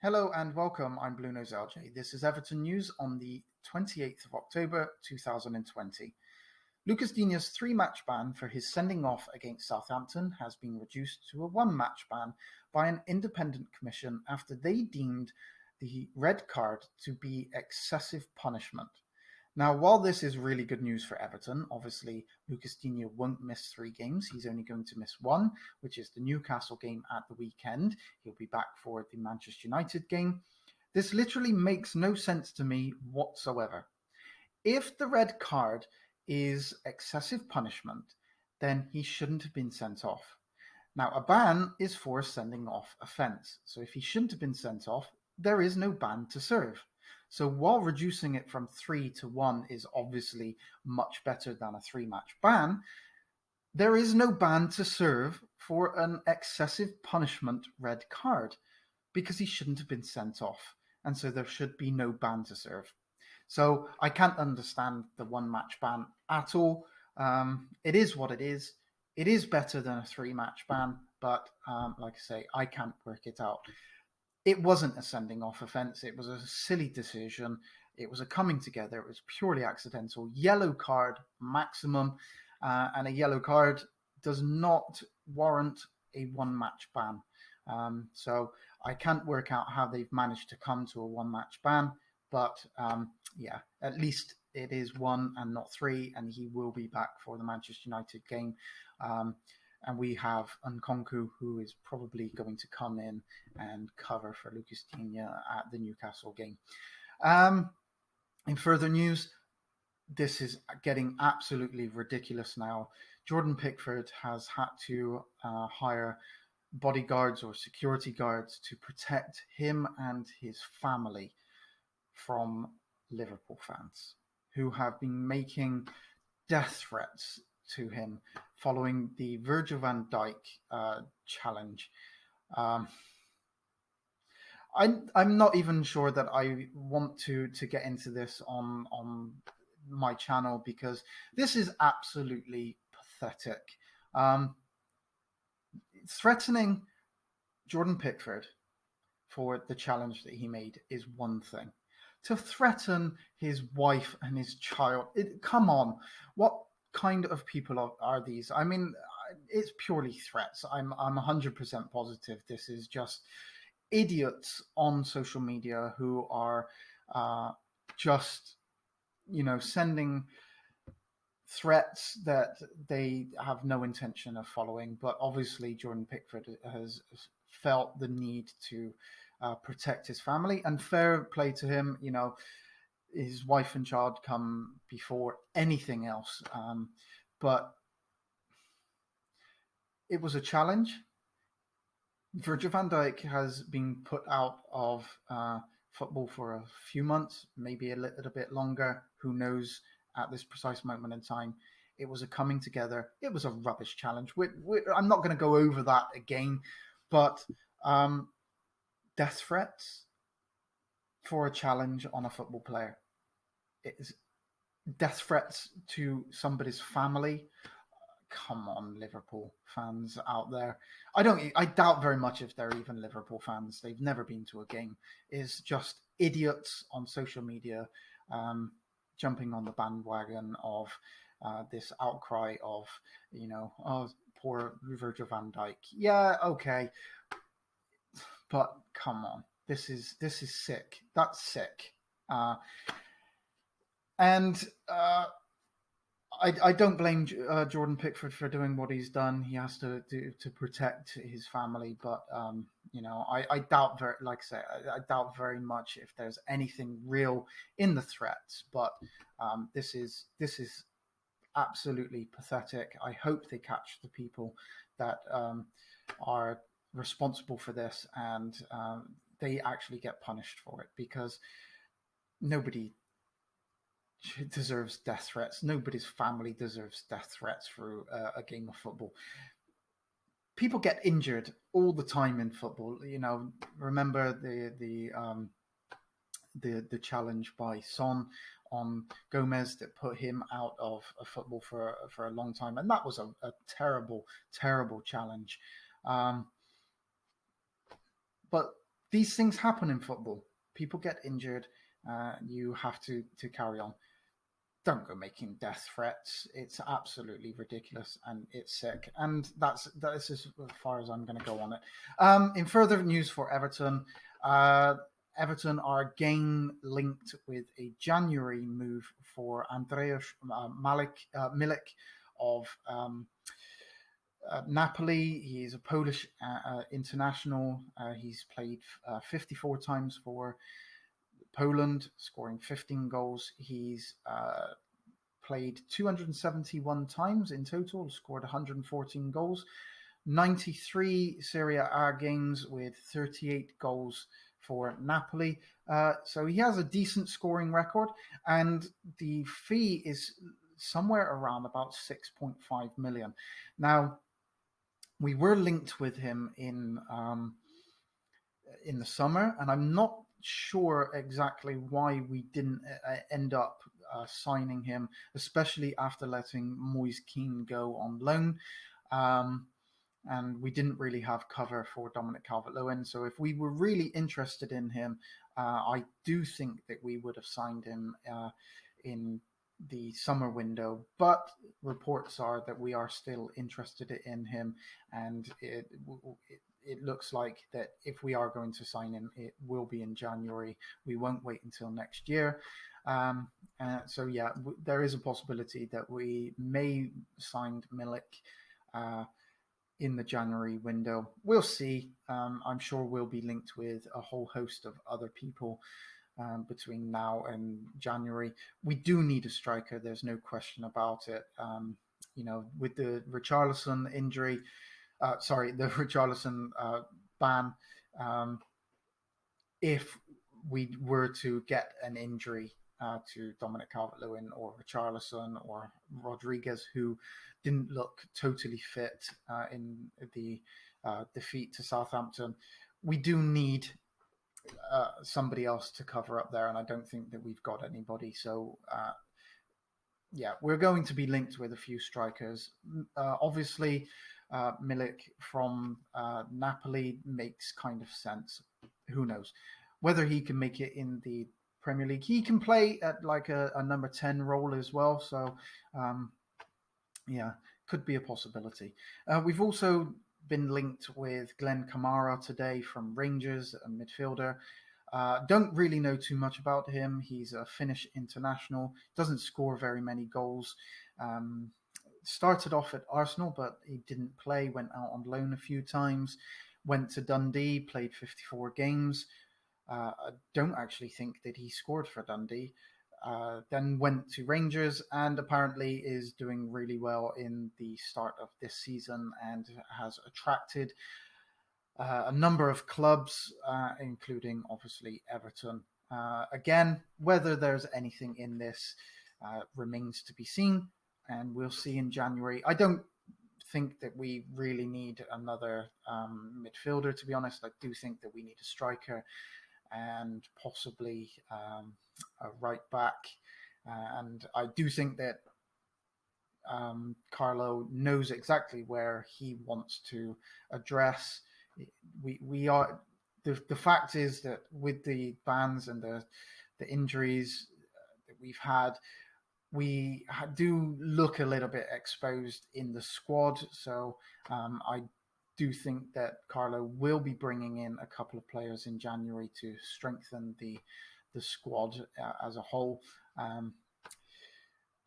Hello and welcome. I'm BluenoseLJ. This is Everton news on the 28th of October 2020. Lucas Digne's three-match ban for his sending off against Southampton has been reduced to a one-match ban by an independent commission after they deemed the red card to be excessive punishment. Now, while this is really good news for Everton, obviously Lucas Digne won't miss 3 games. He's only going to miss one, which is the Newcastle game at the weekend. He'll be back for the Manchester United game. This literally makes no sense to me whatsoever. If the red card is excessive punishment, then he shouldn't have been sent off. Now, a ban is for a sending off offence. So if he shouldn't have been sent off, there is no ban to serve. So while reducing it from 3 to 1 is obviously much better than a 3-match ban, there is no ban to serve for an excessive punishment red card because he shouldn't have been sent off. And so there should be no ban to serve. So I can't understand the 1-match ban at all. It is what it is. It is better than a 3-match ban, but like I say, I can't work it out. It wasn't a sending off offence. It was a silly decision. It was a coming together. It was purely accidental. Yellow card maximum, and a yellow card does not warrant a 1-match ban. So I can't work out how they've managed to come to a 1-match ban, but yeah, at least it is 1 and not 3, and he will be back for the Manchester United game. And we have Nkunku, who is probably going to come in and cover for Lucas Digne at the Newcastle game. In further news, this is getting absolutely ridiculous now. Jordan Pickford has had to hire bodyguards or security guards to protect him and his family from Liverpool fans who have been making death threats to him following the Virgil van Dijk challenge. I'm not even sure that I want to get into this on my channel because this is absolutely pathetic. Threatening Jordan Pickford for the challenge that he made is one thing. To threaten his wife and his child, come on, what kind of people are these? I mean, it's purely threats. I'm 100% positive this is just idiots on social media who are just, sending threats that they have no intention of following. But obviously, Jordan Pickford has felt the need to protect his family, and fair play to him. His wife and child come before anything else. But it was a challenge. Virgil van Dijk has been put out of football for a few months, maybe a little bit longer. Who knows at this precise moment in time. It was a coming together. It was a rubbish challenge. I'm not going to go over that again, but death threats for a challenge on a football player. It is death threats to somebody's family. Come on, Liverpool fans out there. I doubt very much if they're even Liverpool fans. They've never been to a game. It's just idiots on social media jumping on the bandwagon of this outcry of, oh, poor Virgil van Dijk. Yeah, okay. But come on. This is sick. That's sick. And I don't blame Jordan Pickford for doing what he's done. He has to do to protect his family, but I doubt very, like I say, I doubt very much if there's anything real in the threats. But this is absolutely pathetic. I hope they catch the people that are responsible for this, and they actually get punished for it, because nobody deserves death threats. Nobody's family deserves death threats through a game of football. People get injured all the time in football. Remember the challenge by Son on Gomez that put him out of football for a long time, and that was a terrible challenge. But these things happen in football. People get injured. You have to carry on. Don't go making death threats. It's absolutely ridiculous and it's sick. And that's as far as I'm going to go on it. In further news for Everton, Everton are again linked with a January move for Andreas Milik of Napoli. He's a Polish international. He's played 54 times for Poland, scoring 15 goals. He's played 271 times in total, scored 114 goals, 93 Serie A games with 38 goals for Napoli. So he has a decent scoring record, and the fee is somewhere around about 6.5 million. Now, we were linked with him in the summer, and I'm not sure exactly why we didn't end up signing him, especially after letting Moise Kean go on loan. And we didn't really have cover for Dominic Calvert-Lewin. So if we were really interested in him, I do think that we would have signed him in the summer window. But reports are that we are still interested in him, and it looks like that if we are going to sign him, it will be in January. We won't wait until next year. So yeah, there is a possibility that we may sign Milik in the January window. We'll see. I'm sure we'll be linked with a whole host of other people between now and January. We do need a striker. There's no question about it. With the Richarlison injury, the Richarlison ban. If we were to get an injury to Dominic Calvert-Lewin or Richarlison or Rodriguez, who didn't look totally fit in the defeat to Southampton, we do need somebody else to cover up there, and I don't think that we've got anybody. So we're going to be linked with a few strikers. Obviously, Milik from Napoli makes kind of sense. Who knows whether he can make it in the Premier League? He can play at like a number 10 role as well. So could be a possibility. We've also been linked with Glenn Kamara today from Rangers, a midfielder. Don't really know too much about him. He's a Finnish international, doesn't score very many goals. Started off at Arsenal, but he didn't play, went out on loan a few times, went to Dundee, played 54 games. I don't actually think that he scored for Dundee. Then went to Rangers and apparently is doing really well in the start of this season and has attracted a number of clubs, including obviously Everton. Again, whether there's anything in this remains to be seen, and we'll see in January. I don't think that we really need another midfielder, to be honest. I do think that we need a striker and possibly a right back. And I do think that Carlo knows exactly where he wants to address. We are the fact is that with the bans and the injuries that we've had, we do look a little bit exposed in the squad. So I do think that Carlo will be bringing in a couple of players in January to strengthen the squad as a whole. And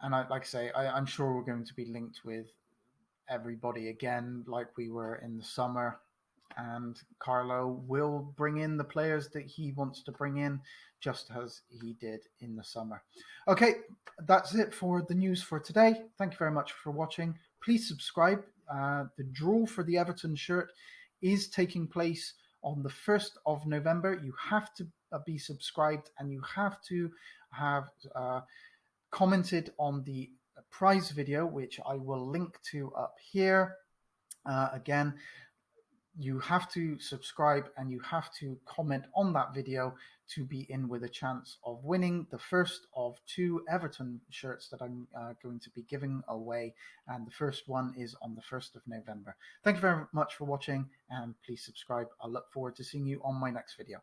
I'm sure we're going to be linked with everybody again, like we were in the summer. And Carlo will bring in the players that he wants to bring in, just as he did in the summer. Okay, that's it for the news for today. Thank you very much for watching. Please subscribe. The draw for the Everton shirt is taking place on the 1st of November. You have to be subscribed and you have to have commented on the prize video, which I will link to up here. Again, you have to subscribe and you have to comment on that video to be in with a chance of winning the first of 2 Everton shirts that I'm going to be giving away, and the first one is on the 1st of November. Thank you very much for watching, and please subscribe. I look forward to seeing you on my next video.